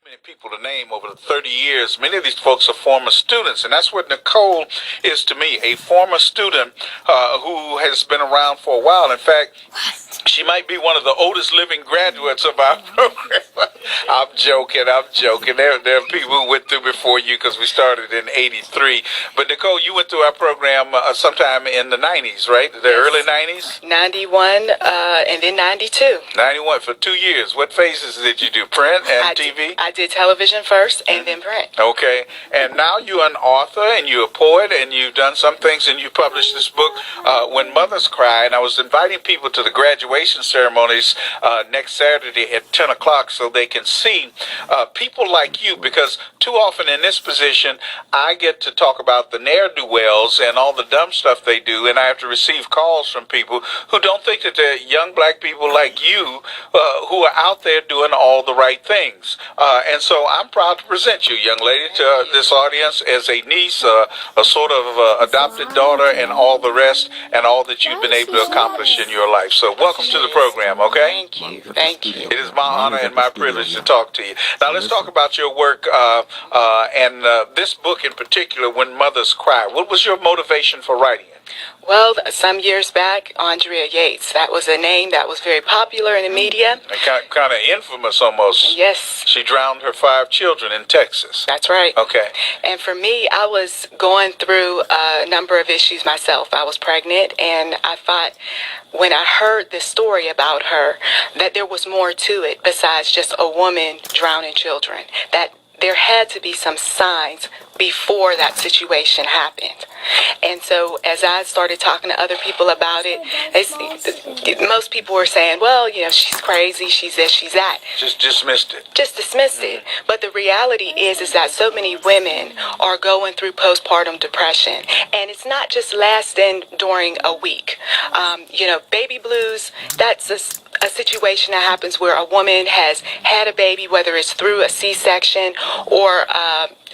many people to name over the 30 years. Many of these folks are former students, and that's what Nicholl is to me, a former student who has been around for a while. In fact, she might be one of the oldest living graduates of our program. I'm joking. There are people who went through before you because we started in '83. But Nicholl, you went through our program sometime in the '90s, right? The early '90s? 91 and then 92. 91 for 2 years. What phases did you do? Print and TV? I did television first and then print. Okay. And now you're an author and you're a poet and you've done some things and you published this book, When Mothers Cry. And I was inviting people to the graduation ceremonies next Saturday at 10 o'clock so they can see people like you, because too often in this position I get to talk about the ne'er-do-wells and all the dumb stuff they do, and I have to receive calls from people who don't think that they're young black people like you who are out there doing all the right things. And so I'm proud to present you, young lady, to this audience as a niece, a sort of adopted daughter, and all the rest, and all that you've been able to accomplish in your life. So welcome to the program, okay? Thank you. It is my honor and my privilege to talk to you. Now let's talk about your work and this book in particular, When Mothers Cry. What was your motivation for writing it? Well, some years back, Andrea Yates. That was a name that was very popular in the media. Kind of infamous almost. Yes. She drowned her 5 children in Texas. That's right. Okay. And for me, I was going through a number of issues myself. I was pregnant, and I thought when I heard this story about her that there was more to it besides just a woman drowning children, that there had to be some signs before that situation happened. And so as I started talking to other people about it, most people were saying, well, you know, she's crazy, she's this, she's that. Just dismissed it. Just dismissed it. But the reality is that so many women are going through postpartum depression. And it's not just lasting during a week. Baby blues, that's a situation that happens where a woman has had a baby, whether it's through a C-section or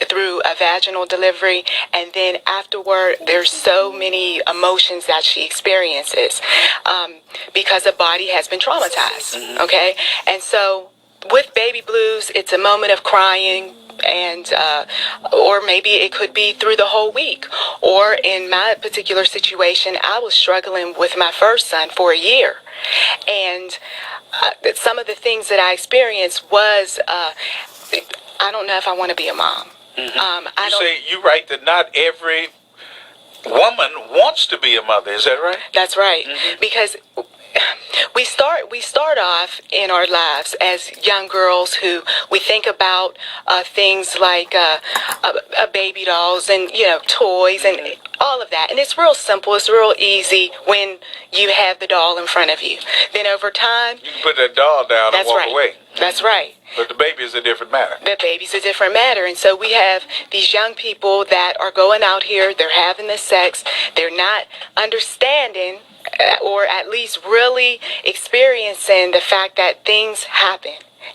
through a vaginal delivery, and then afterward there's so many emotions that she experiences because the body has been traumatized. Okay, and so with baby blues, it's a moment of crying, and or maybe it could be through the whole week. Or in my particular situation, I was struggling with my first son for a year, and some of the things that I experienced was I don't know if I want to be a mom. You write that not every woman wants to be a mother. Is that right? That's right. Because we start off in our lives as young girls who we think about things like baby dolls and toys and all of that, and it's real simple, it's real easy when you have the doll in front of you. Then over time, you can put that doll down and walk away. That's right. But the baby is a different matter. The baby's a different matter. And so we have these young people that are going out here, they're having the sex, they're not understanding or at least really experiencing the fact that things happen.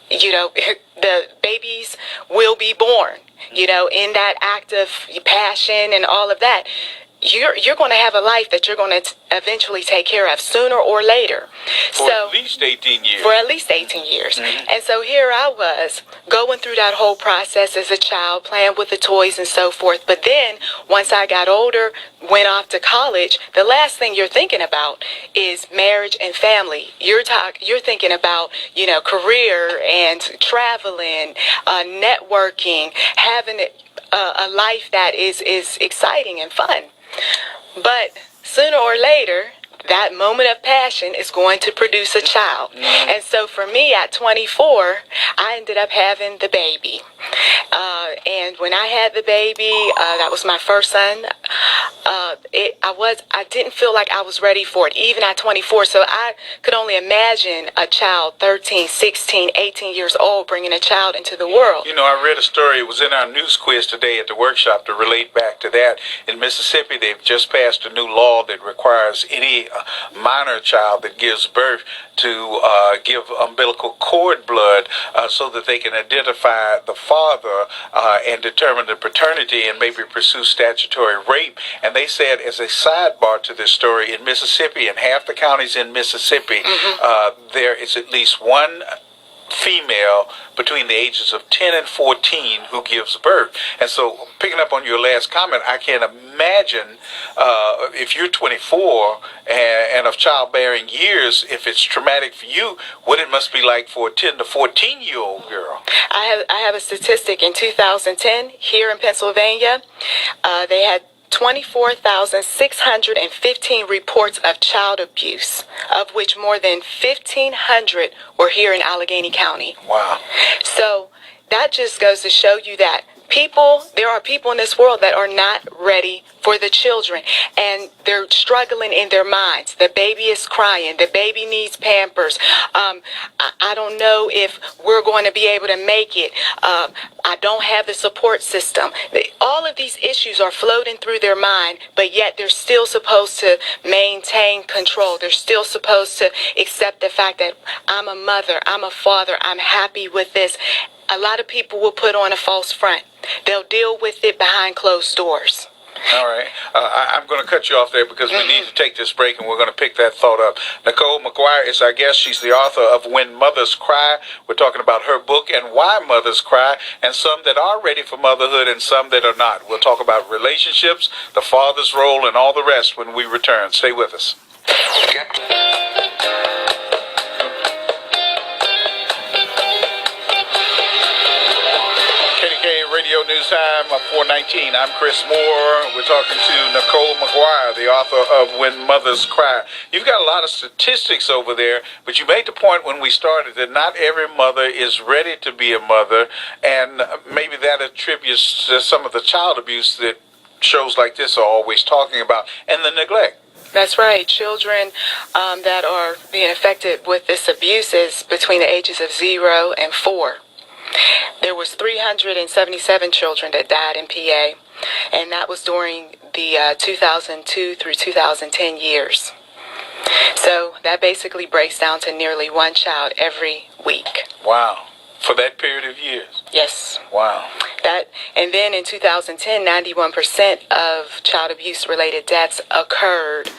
The babies will be born, in that act of passion and all of that. You're going to have a life that you're going to eventually take care of sooner or later. For at least 18 years. For at least 18 years. And so here I was going through that whole process as a child, playing with the toys and so forth. But then once I got older, went off to college, the last thing you're thinking about is marriage and family. You're thinking about, career and traveling, networking, having a life that is exciting and fun. But sooner or later, that moment of passion is going to produce a child. And so for me at 24, I ended up having the baby. And when I had the baby, that was my first son, I didn't feel like I was ready for it, even at 24. So I could only imagine a child 13, 16, 18 years old bringing a child into the world. I read a story, it was in our news quiz today at the workshop to relate back to that. In Mississippi, they've just passed a new law that requires any minor child that gives birth to give umbilical cord blood so that they can identify the father and determine the paternity and maybe pursue statutory rape. And they said, as a sidebar to this story, in Mississippi, in half the counties in Mississippi, there is at least one female between the ages of 10 and 14 who gives birth. And so, picking up on your last comment, I can imagine if you're 24 and of childbearing years, if it's traumatic for you, what it must be like for a 10 to 14-year-old girl. I have a statistic in 2010 here in Pennsylvania. They had 24,615 reports of child abuse, of which more than 1,500 were here in Allegheny County. Wow. So that just goes to show you that there are people in this world that are not ready for the children, and they're struggling in their minds. The baby is crying. The baby needs Pampers. I don't know if we're going to be able to make it. I don't have the support system. All of these issues are floating through their mind, but yet they're still supposed to maintain control. They're still supposed to accept the fact that I'm a mother, I'm a father, I'm happy with this. A lot of people will put on a false front. They'll deal with it behind closed doors. All right. I'm going to cut you off there because we need to take this break, and we're going to pick that thought up. Nicholl McGuire is our guest. She's the author of When Mothers Cry. We're talking about her book and why mothers cry, and some that are ready for motherhood and some that are not. We'll talk about relationships, the father's role, and all the rest when we return. Stay with us. Radio News Time, 419. I'm Chris Moore. We're talking to Nicholl McGuire, the author of When Mothers Cry. You've got a lot of statistics over there, but you made the point when we started that not every mother is ready to be a mother, and maybe that attributes to some of the child abuse that shows like this are always talking about, and the neglect. That's right. Children that are being affected with this abuse is between the ages of 0 and 4. There was 377 children that died in PA, and that was during the 2002 through 2010 years. So that basically breaks down to nearly one child every week. Wow. For that period of years? Yes. Wow. And then in 2010, 91% of child abuse-related deaths occurred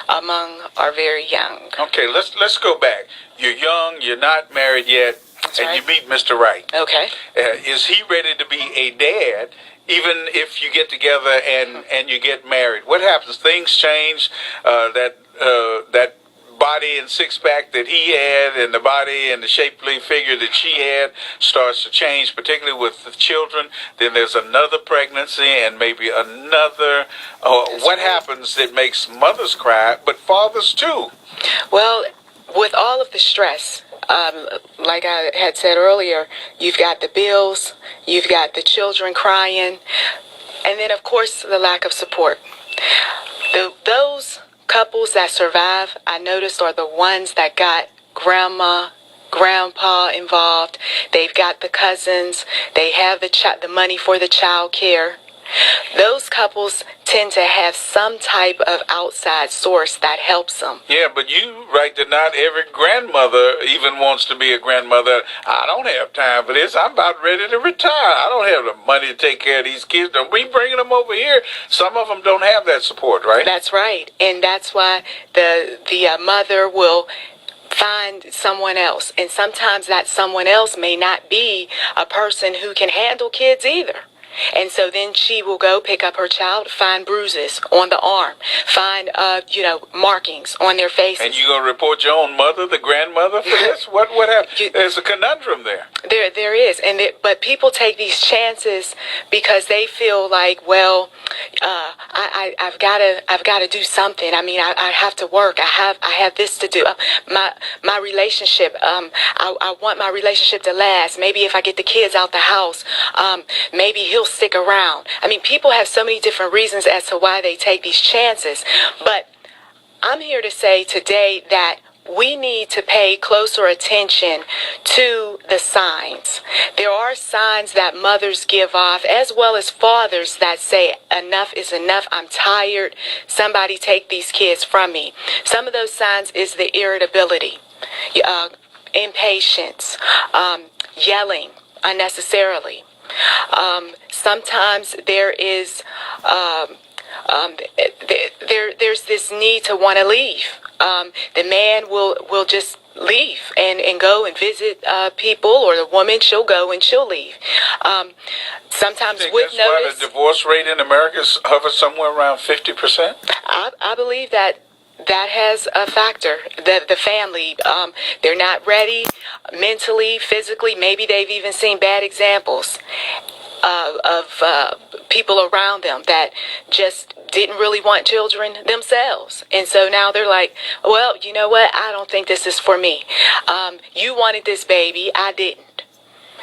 among our very young. Okay, let's go back. You're young, you're not married yet. That's and right. You meet Mr. Right. Okay. Is he ready to be a dad, even if you get together and you get married? What happens? Things change. That body and six-pack that he had and the body and the shapely figure that she had starts to change, particularly with the children. Then there's another pregnancy and maybe another. What happens that makes mothers cry, but fathers too? Well, with all of the stress, like I had said earlier, you've got the bills, you've got the children crying, and then, of course, the lack of support. Those couples that survive, I noticed, are the ones that got grandma, grandpa involved. They've got the cousins. They have the money for the child care. Those couples tend to have some type of outside source that helps them. Yeah, but you write that not every grandmother even wants to be a grandmother. I don't have time for this. I'm about ready to retire. I don't have the money to take care of these kids. Don't be bringing them over here. Some of them don't have that support, right? That's right. And that's why the mother will find someone else. And sometimes that someone else may not be a person who can handle kids either. And so then she will go pick up her child, find bruises on the arm, find, markings on their faces. And you going to report your own mother, the grandmother, for this? What happened? There's a conundrum there. There is. But people take these chances because they feel like, well, I've got to do something. I mean, I have to work. I have this to do. My relationship, I want my relationship to last. Maybe if I get the kids out the house, maybe he'll stick around. I mean, people have so many different reasons as to why they take these chances. But I'm here to say today that we need to pay closer attention to the signs. There are signs that mothers give off, as well as fathers that say, enough is enough, I'm tired, somebody take these kids from me. Some of those signs is the irritability, impatience, yelling unnecessarily. Sometimes there is there's this need to want to leave. The man will just leave and go and visit people, or the woman, she'll go and she'll leave. Sometimes with that's notice. Why the divorce rate in America hovers somewhere around 50%? I believe that has a factor. The family, they're not ready mentally, physically. Maybe they've even seen bad examples of people around them that just didn't really want children themselves. And so now they're like, well, you know what? I don't think this is for me. You wanted this baby. I didn't.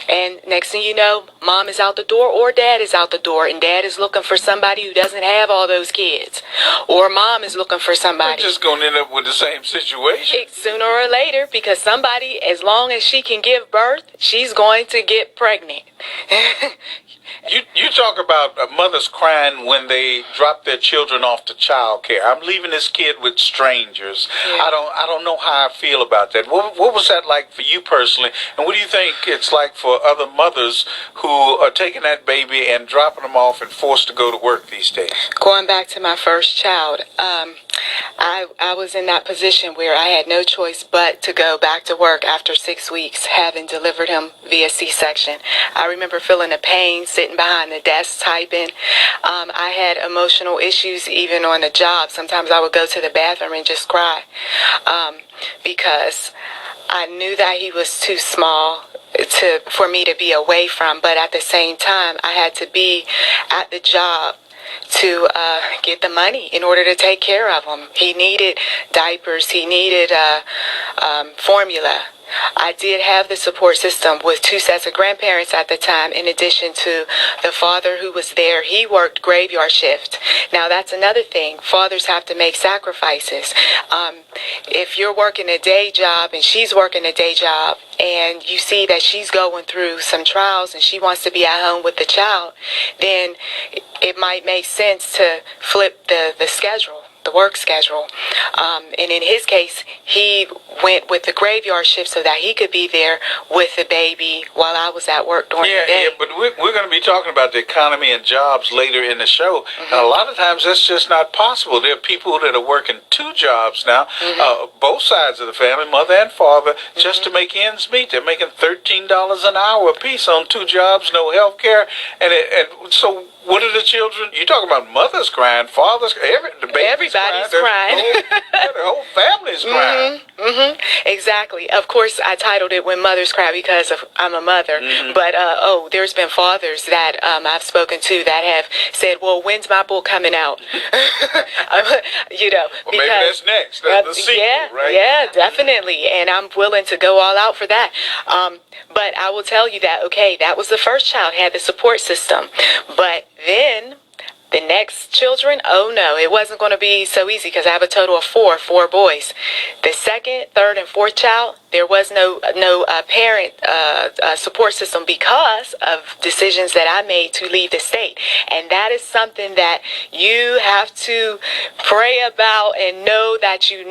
And next thing you know, mom is out the door or dad is out the door, and dad is looking for somebody who doesn't have all those kids, or mom is looking for somebody. We're just going to end up with the same situation. Sooner or later, because somebody, as long as she can give birth, she's going to get pregnant. You talk about mothers crying when they drop their children off to child care. I'm leaving this kid with strangers. Yeah. I don't know how I feel about that. What was that like for you personally? And what do you think it's like for other mothers who are taking that baby and dropping them off and forced to go to work these days? Going back to my first child, I was in that position where I had no choice but to go back to work after 6 weeks, having delivered him via C-section. I remember feeling the pain, sitting behind the desk typing. I had emotional issues even on the job. Sometimes I would go to the bathroom and just cry because I knew that he was too small for me to be away from, but at the same time, I had to be at the job to get the money in order to take care of him. He needed diapers. He needed formula. I did have the support system with 2 sets of grandparents at the time, in addition to the father who was there. He worked graveyard shift. Now, that's another thing. Fathers have to make sacrifices. If you're working a day job and she's working a day job, and you see that she's going through some trials and she wants to be at home with the child, then it might make sense to flip the schedule, the work schedule. And in his case, he went with the graveyard shift so that he could be there with the baby while I was at work during the day. Yeah, but we're going to be talking about the economy and jobs later in the show. Mm-hmm. And a lot of times that's just not possible. There are people that are working 2 jobs now, both sides of the family, mother and father, just to make ends meet. They're making $13 an hour apiece on 2 jobs, no health care. And so what are the children? You talk about mothers crying, fathers, everybody's crying. The whole family's crying. Exactly. Of course, I titled it "When Mothers Cry" because I'm a mother. But there's been fathers that I've spoken to that have said, "Well, when's my book coming out?" Well, maybe that's next. That's the sequel, right? Yeah, definitely. And I'm willing to go all out for that. But I will tell you that, okay, that was the first child, had the support system. But then the next children, oh no, it wasn't going to be so easy because I have a total of four boys. The second, third, and fourth child, there was no parent support system because of decisions that I made to leave the state. And that is something that you have to pray about and know that you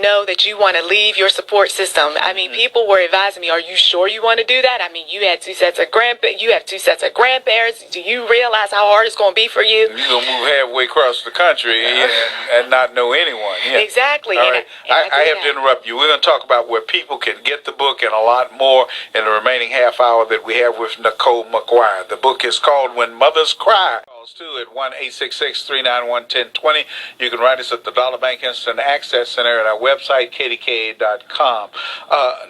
want to leave your support system. I mean, people were advising me, are you sure you want to do that? I mean, you had 2 sets of grandparents. Do you realize how hard it's going to be for you? You're going to move halfway across the country and not know anyone. Yeah. Exactly. All right. I have to interrupt you. We're going to talk about where people can get the book and a lot more in the remaining half hour that we have with Nicholl McGuire. The book is called When Mothers Cry. Calls too at 1-866-391-1020. You can write us at the Dollar Bank Instant Access Center at our website, kdka.com.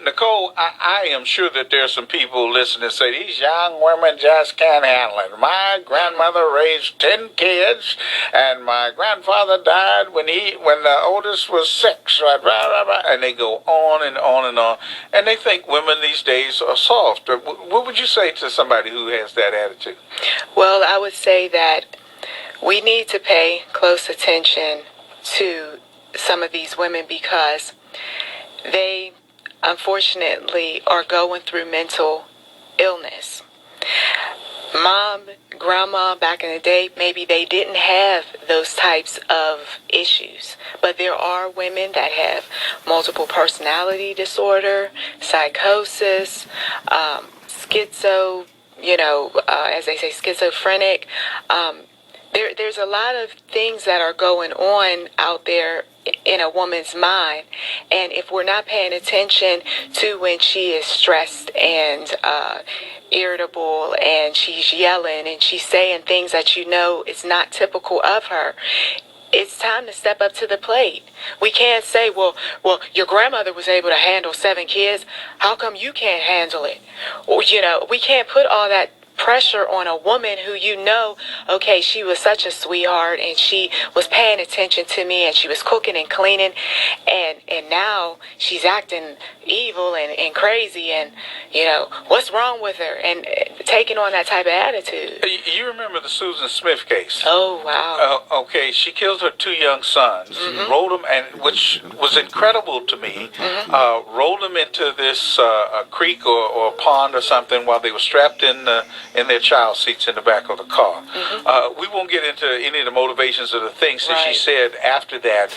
Nicholl, I am sure that there are some people listening and say, these young women just can't handle it. My grandmother raised 10 kids, and my grandfather died when the oldest was 6, right? And they go on and on and on. And they think women these days are soft. What would you say to somebody who has that attitude? Well, I would say that we need to pay close attention to some of these women because they, unfortunately, are going through mental illness. Mom, grandma, back in the day, maybe they didn't have those types of issues. But there are women that have multiple personality disorder, psychosis, schizo, as they say, schizophrenic. There's a lot of things that are going on out there in a woman's mind, and if we're not paying attention to when she is stressed and irritable and she's yelling and she's saying things that you know is not typical of her, it's time to step up to the plate. We can't say, well, your grandmother was able to handle 7 kids. How come you can't handle it? Or, we can't put all that pressure on a woman who okay, she was such a sweetheart and she was paying attention to me and she was cooking and cleaning, and now she's acting evil and crazy, and what's wrong with her, and taking on that type of attitude. You remember the Susan Smith case? Oh, wow. Okay, she killed her 2 young sons, rolled them, and which was incredible to me, rolled them into this a creek or pond or something while they were strapped in their child seats in the back of the car. We won't get into any of the motivations of the things that she said after that.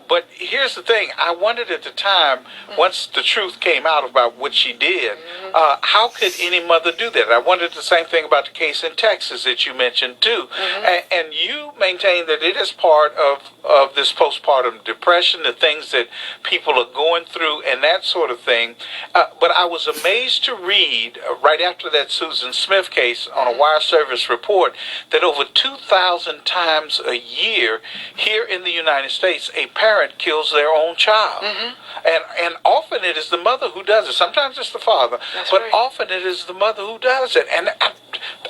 But here's the thing. I wondered at the time, once the truth came out about what she did, how could any mother do that? I wondered the same thing about the case in Texas that you mentioned too. And you maintain that it is part of this postpartum depression, the things that people are going through and that sort of thing. But I was amazed to read right after that Susan Smith case on a wire service report that over 2,000 times a year here in the United States, a parent kills their own child. And often it is the mother who does it. Sometimes it's the father, but often it is the mother who does it. And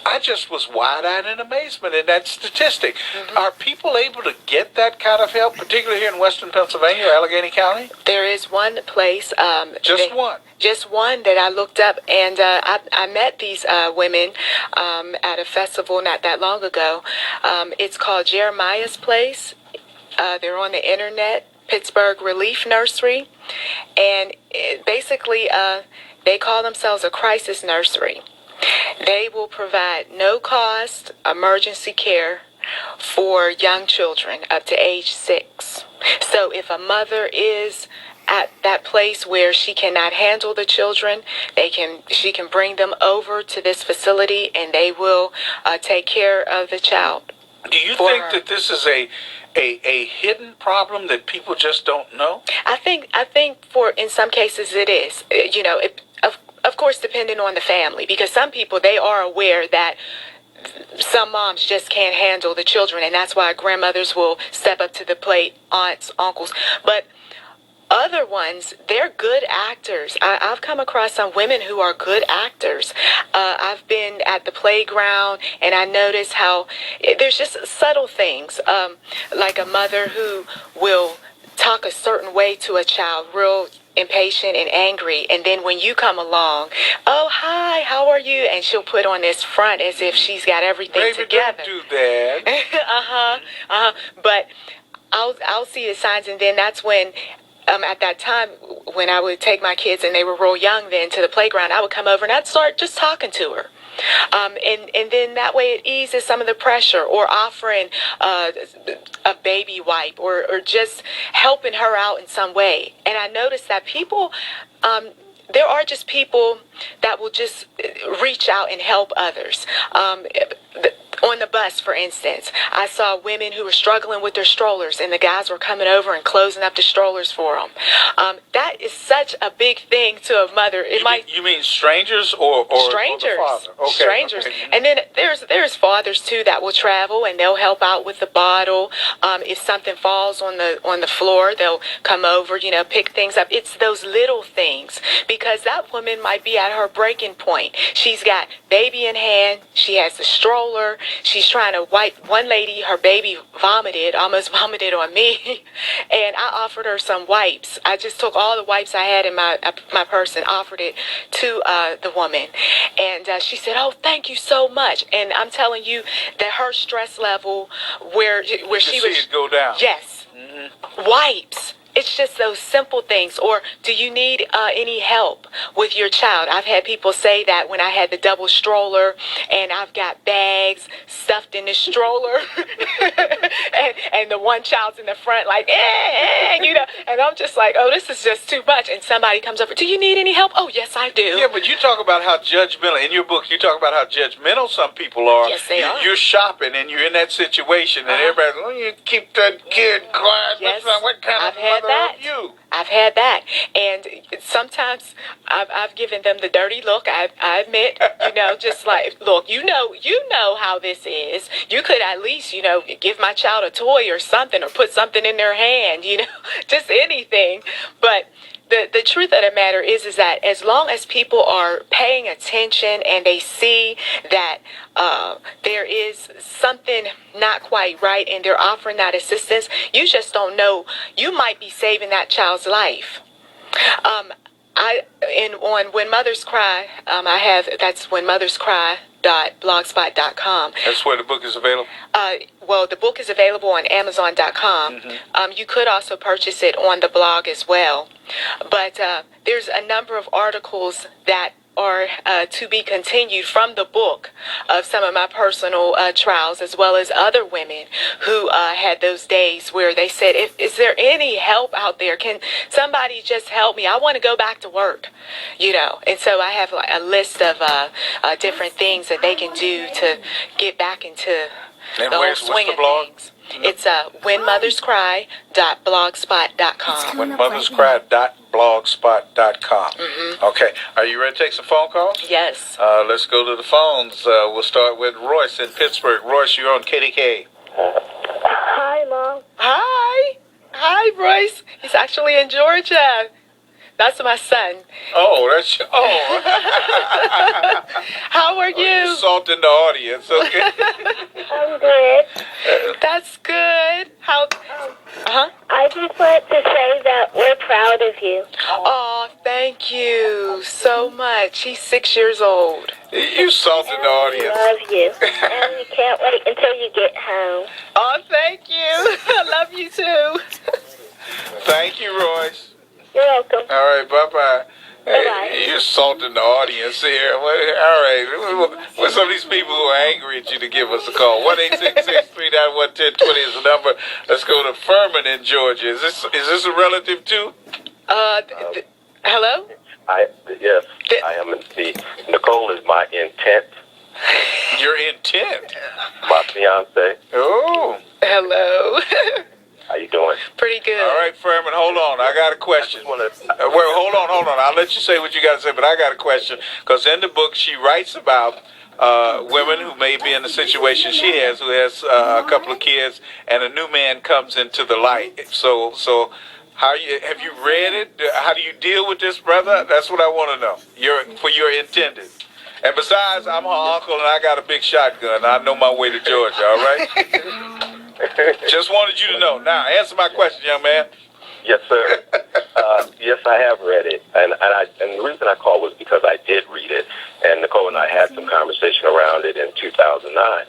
I just was wide-eyed in amazement in that statistic. Are people able to get that kind of help, particularly here in Western Pennsylvania or Allegheny County? There is one place. Just one? Just one that I looked up, and I met these women at a festival not that long ago. It's called Jeremiah's Place. They're on the internet, Pittsburgh Relief Nursery, and basically they call themselves a crisis nursery. They will provide no-cost emergency care for young children up to age 6. So if a mother is at that place where she cannot handle the children, she can bring them over to this facility, and they will take care of the child. Do you think that this is a hidden problem that people just don't know? I think in some cases it is. Of course, depending on the family, because some people, they are aware that some moms just can't handle the children, and that's why grandmothers will step up to the plate, aunts, uncles. But other ones, they're good actors. I've come across some women who are good actors. I've been at the playground, and I notice how there's just subtle things, like a mother who will talk a certain way to a child, real impatient and angry, and then when you come along, oh, hi, how are you? And she'll put on this front as if she's got everything together. Don't do that. But I'll see the signs, and then that's when at that time, when I would take my kids, and they were real young then, to the playground, I would come over and I'd start just talking to her. And then that way it eases some of the pressure, or offering a baby wipe, or just helping her out in some way. And I noticed that people, there are just people that will just reach out and help others. On the bus, for instance, I saw women who were struggling with their strollers, and the guys were coming over and closing up the strollers for them. That is such a big thing to a mother. You mean strangers or strangers? Or the father? Okay, strangers. okay. And then there's fathers too that will travel, and they'll help out with the bottle. If something falls on the floor, they'll come over, pick things up. It's those little things, because that woman might be at her breaking point. She's got baby in hand. She has the stroller. She's trying to wipe. One lady, her baby almost vomited on me, and I offered her some wipes. I just took all the wipes I had in my purse and offered it to the woman, and she said, "Oh, thank you so much." And I'm telling you that her stress level, where she was, see it go down. Yes, wipes. it's just those simple things. Or do you need any help with your child? I've had people say that when I had the double stroller and I've got bags stuffed in the stroller and the one child's in the front like, and I'm just like, oh, this is just too much. And somebody comes over, do you need any help? Oh, yes, I do. Yeah, but you talk about how judgmental, in your book, you talk about how judgmental some people are. Yes, they are. You're shopping and you're in that situation and everybody's, oh, you keep that kid quiet. Yes, What kind of mother are you? I've had that, and sometimes I've given them the dirty look. I admit, just like, look, you know how this is. You could at least, give my child a toy or something, or put something in their hand, just anything. But the truth of the matter is that as long as people are paying attention and they see that there is something not quite right and they're offering that assistance, you just don't know. You might be saving that child's life. On When Mothers Cry, that's whenmotherscry.blogspot.com. That's where the book is available? Well, the book is available on Amazon.com. Mm-hmm. You could also purchase it on the blog as well. But there's a number of articles that are to be continued from the book of some of my personal trials, as well as other women who had those days where they said, is there any help out there? Can somebody just help me? I want to go back to work, And so I have a list of different things that they can do to get back into the whole swing of things. It's whenmotherscry.blogspot.com. Whenmotherscry.blogspot.com. Mm-hmm. Okay. Are you ready to take some phone calls? Yes. Let's go to the phones. We'll start with Royce in Pittsburgh. Royce, you're on KDK. Hi, Mom. Hi, Royce. He's actually in Georgia. That's my son. Oh. How are you? You're salting the audience, okay? I'm good. That's good. How? I just wanted to say that we're proud of you. Oh, thank you so much. He's 6 years old. You salted the audience. We love you. And we can't wait until you get home. Oh, thank you. I love you too. Thank you, Royce. You're welcome. All right, bye-bye. Bye-bye. You're salting the audience here. All right. What's some of these people who are angry at you to give us a call? 1-866-391-1020 is the number. Let's go to Furman in Georgia. Is this a relative too? Hello? Yes, I am. Nicholl is my intent. Your intent? My fiance. Oh. Hello. How you doing? Pretty good. All right, Furman, hold on. I got a question. Hold on. I'll let you say what you got to say, but I got a question. Because in the book, she writes about women who may be in the situation she has, who has a couple of kids, and a new man comes into the light. So have you read it? How do you deal with this, brother? That's what I want to know. For your intended. And besides, I'm her uncle, and I got a big shotgun. I know my way to Georgia, all right? Just wanted you to know. Now, answer my question, young man. Yes, sir. Yes, I have read it. And the reason I called was because I did read it. And Nicholl and I had some conversation around it in 2009.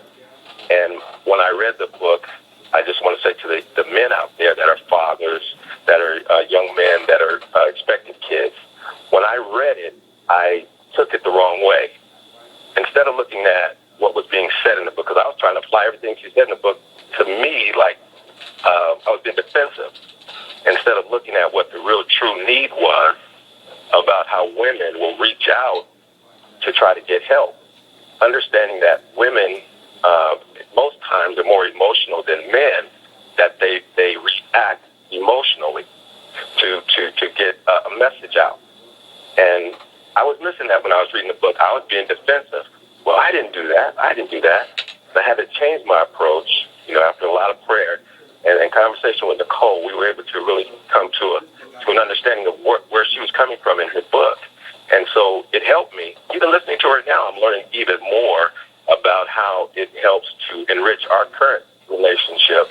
And when I read the book, I just want to say to the men out there that are fathers, that are young men, that are expected kids, when I read it, I took it the wrong way. Instead of looking at what was being said in the book, because I was trying to apply everything she said in the book to me, like I was being defensive, instead of looking at what the real true need was about how women will reach out to try to get help. Understanding that women, most times, are more emotional than men, that they react emotionally to get a message out. And I was missing that when I was reading the book. I was being defensive. Well, I didn't do that. And I had to change my approach, after a lot of prayer and conversation with Nicholl. We were able to really come to an understanding of where she was coming from in her book. And so it helped me. Even listening to her now, I'm learning even more about how it helps to enrich our current relationship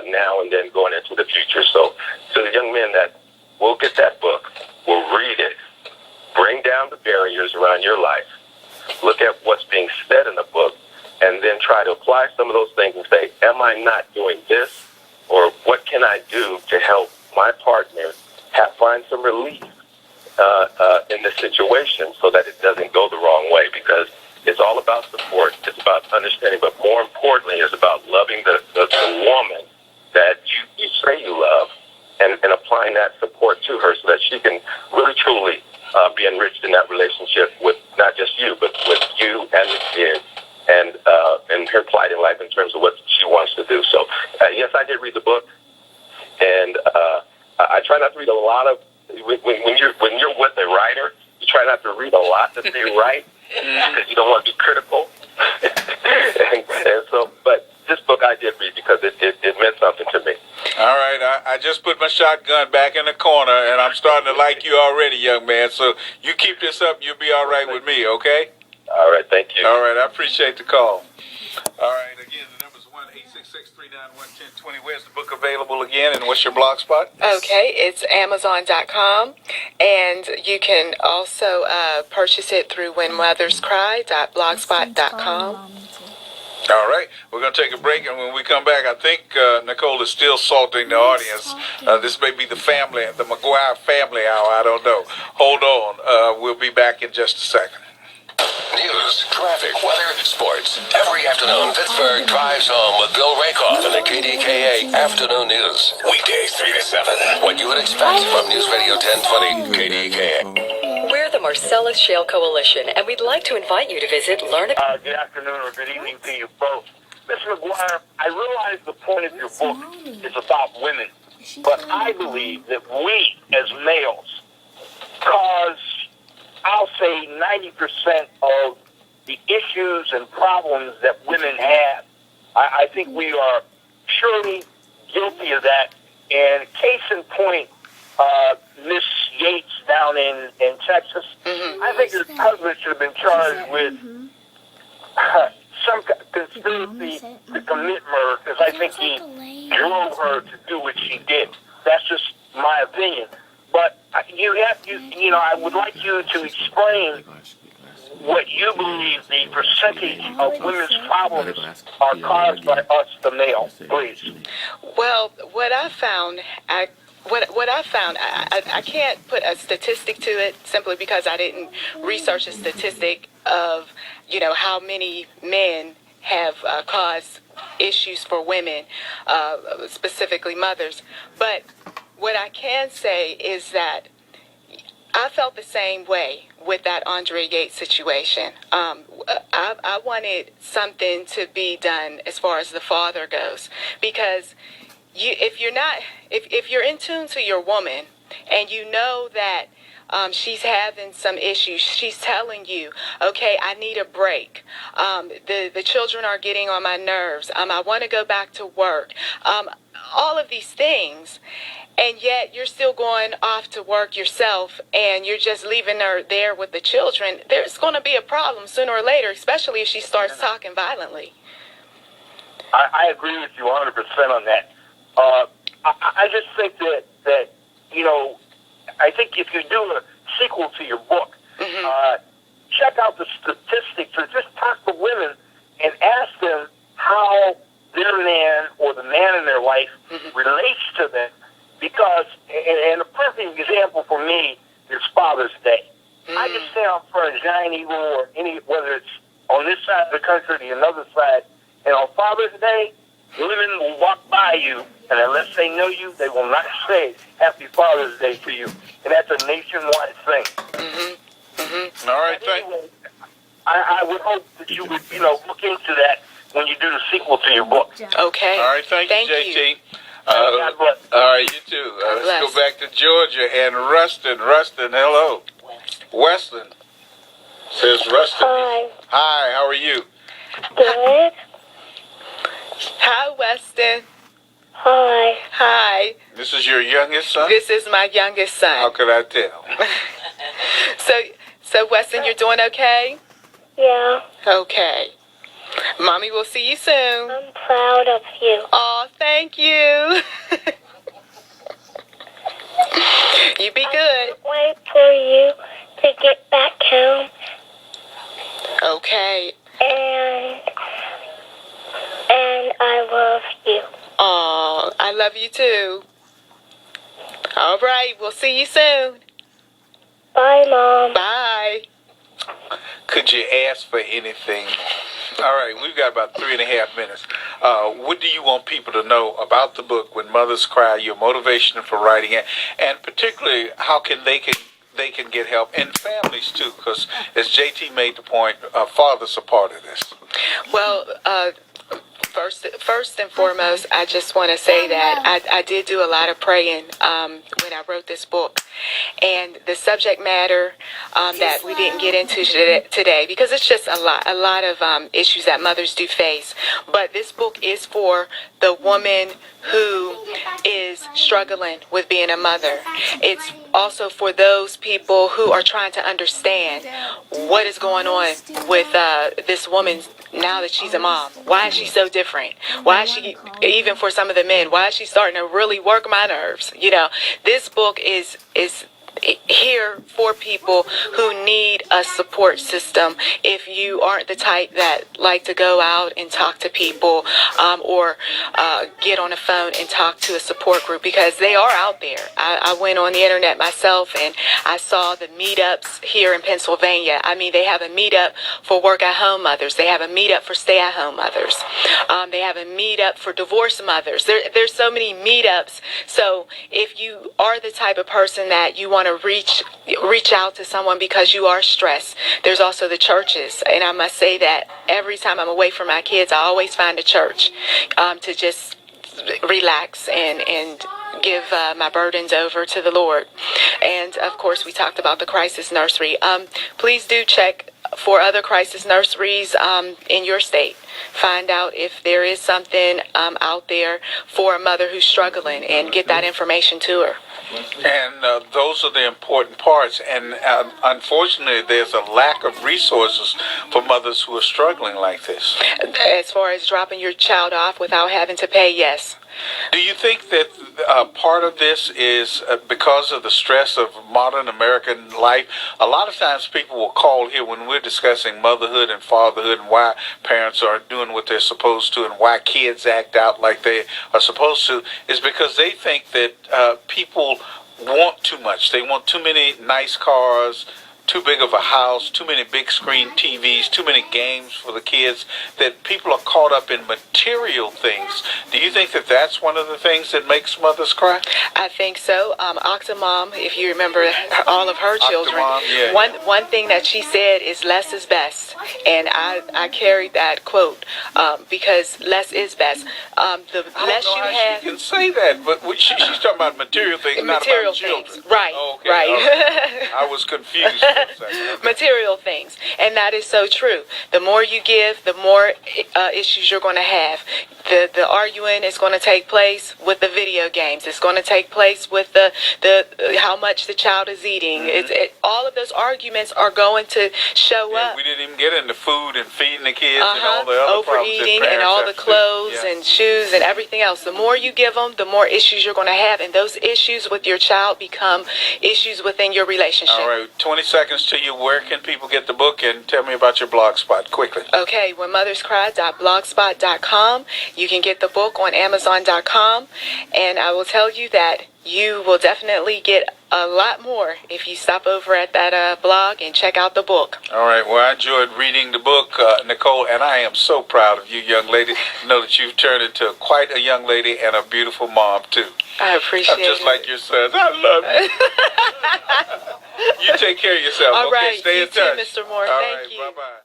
now and then going into the future. So to the young men that will get that book, will read it, bring down the barriers around your life, look at what's being said in the book, and then try to apply some of those things and say, am I not doing this? Or what can I do to help my partner find some relief in this situation so that it doesn't go the wrong way, because it's all about support. It's about understanding, but more importantly, it's about loving the woman that you say you love, and applying that support to her so that she can really, truly be enriched in that relationship with not just you, but with you and the kids, and her plight in life in terms of what she wants to do. So, yes, I did read the book, and I try not to read a lot of, when you're with a writer, you try not to read a lot that they write, because you don't want to be critical. and so, but this book I did read because it meant something to me. All right, I just put my shotgun back in the corner, and I'm starting to like you already, young man. So you keep this up, you'll be all right with me, okay? All right, thank you. All right, I appreciate the call. All right, again, the number's 1-866-391-1020. Where's the book available again, and what's your blog spot? Okay, it's Amazon.com, and you can also purchase it through whenmotherscry.blogspot.com. All right, we're going to take a break, and when we come back, I think Nicholl is still salting the audience. This may be the McGuire family hour, I don't know. Hold on, we'll be back in just a second. News, traffic, weather, sports. Every afternoon, Pittsburgh drives home with Bill Rakoff and the KDKA Afternoon News. Weekdays 3 to 7. What you would expect from News Radio 1020 KDKA. We're the Marcellus Shale Coalition, and we'd like to invite you to visit Good afternoon or good evening to you both. Mr. McGuire, I realize the point of your book is about women, but I believe that we as males cause, I'll say, 90% of the issues and problems that women have. I think we are surely guilty of that. And case in point, Miss Yates down in Texas, I think her husband should have been charged with some conspiracy to commit murder, because I think he drove her to do what she did. That's just my opinion. But I would like you to explain what you believe the percentage of women's problems are caused by us, the male, please. Well, what I found, I can't put a statistic to it simply because I didn't research a statistic of, how many men have caused issues for women, specifically mothers. But what I can say is that I felt the same way with that Andre Yates situation. I wanted something to be done as far as the father goes, because if you're in tune to your woman and you know that she's having some issues, she's telling you, okay, I need a break. The children are getting on my nerves. I want to go back to work. All of these things. And yet you're still going off to work yourself, and you're just leaving her there with the children. There's going to be a problem sooner or later, especially if she starts talking violently. I agree with you 100% on that. I just think that I think if you do a sequel to your book, check out the statistics, or just talk to women and ask them how their man or the man in their life relates to them. Because, and a perfect example for me is Father's Day. I can stay out for a Giant Eagle or whether it's on this side of the country or the other side, and on Father's Day, women will walk by you, and unless they know you, they will not say Happy Father's Day to you. And that's a nationwide thing. All right, anyway, I would hope that you would, look into that when you do the sequel to your book. Okay. All right, thank you, JT. God bless. All right, you too. Let's go back to Georgia and Rustin. Rustin, hello. Weston says Rustin. Hi. Hi, how are you? Good. Hi, Weston. Hi. Hi. This is your youngest son? This is my youngest son. How could I tell? So Weston, you're doing okay? Yeah. Okay. Mommy will see you soon. I'm proud of you. Oh, thank you. You be good. I can't wait for you to get back home. Okay. And I love you. Oh, I love you too. All right. We'll see you soon. Bye, Mom. Bye. Could you ask for anything more? All right, we've got about 3.5 minutes. What do you want people to know about the book, When Mothers Cry, your motivation for writing it, and particularly how they can get help, and families too, because as JT made the point, fathers are part of this. Well, First and foremost, I just want to say that I did do a lot of praying when I wrote this book. And the subject matter that we didn't get into today, because it's just a lot of issues that mothers do face. But this book is for the woman who is struggling with being a mother. It's also for those people who are trying to understand what is going on with this woman now that she's a mom. Why is she so different? Why is she, even for some of the men, why is she starting to really work my nerves? You know, this book is here for people who need a support system. If you aren't the type that like to go out and talk to people or get on the phone and talk to a support group, because they are out there. I went on the internet myself and I saw the meetups here in Pennsylvania. I mean, they have a meetup for work-at-home mothers. They have a meetup for stay-at-home mothers. They have a meetup for divorced mothers. There's so many meetups. So if you are the type of person that you want to reach out to someone because you are stressed, there's also the churches. And I must say that every time I'm away from my kids, I always find a church to just relax and give my burdens over to the Lord. And of course, we talked about the crisis nursery. Please do check for other crisis nurseries in your state. Find out if there is something out there for a mother who's struggling and get that information to her. And those are the important parts. And unfortunately, there's a lack of resources for mothers who are struggling like this. As far as dropping your child off without having to pay, yes. Do you think that part of this is because of the stress of modern American life? A lot of times people will call here when we're discussing motherhood and fatherhood and why parents aren't doing what they're supposed to and why kids act out like they are supposed to, is because they think that people want too much. They want too many nice cars, too big of a house, too many big screen TVs, too many games for the kids, that people are caught up in material things. Do you think that that's one of the things that makes mothers cry? I think so. Octomom, if you remember all of her children, yeah. One thing that she said is less is best. And I carried that quote because less is best. The less you have. She can say that, but she's talking about material things, not about children. Things. Right, oh, okay. right. I was confused for a second. Material things. And that is so true. The more you give, the more issues you're going to have. The arguing is going to take place with the video games. It's going to take place with the how much the child is eating. All of those arguments are going to show up. We didn't even get into food and feeding the kids and all the other overeating problems and all the clothes and shoes and everything else. The more you give them, the more issues you're going to have, and those issues with your child become issues within your relationship. All right, 20 seconds to you. Where can people get the book, and tell me about your blog spot quickly? Okay, whenmotherscry.blogspot.com. You can get the book on Amazon.com, and I will tell you that you will definitely get a lot more if you stop over at that blog and check out the book. All right. Well, I enjoyed reading the book, Nicholl, and I am so proud of you, young lady. Know that you've turned into quite a young lady and a beautiful mom, too. I appreciate it. Just like your sons. I love you. You take care of yourself. All right. Okay, stay in touch. Too, Mr. Moore. All Thank right, you. Bye-bye.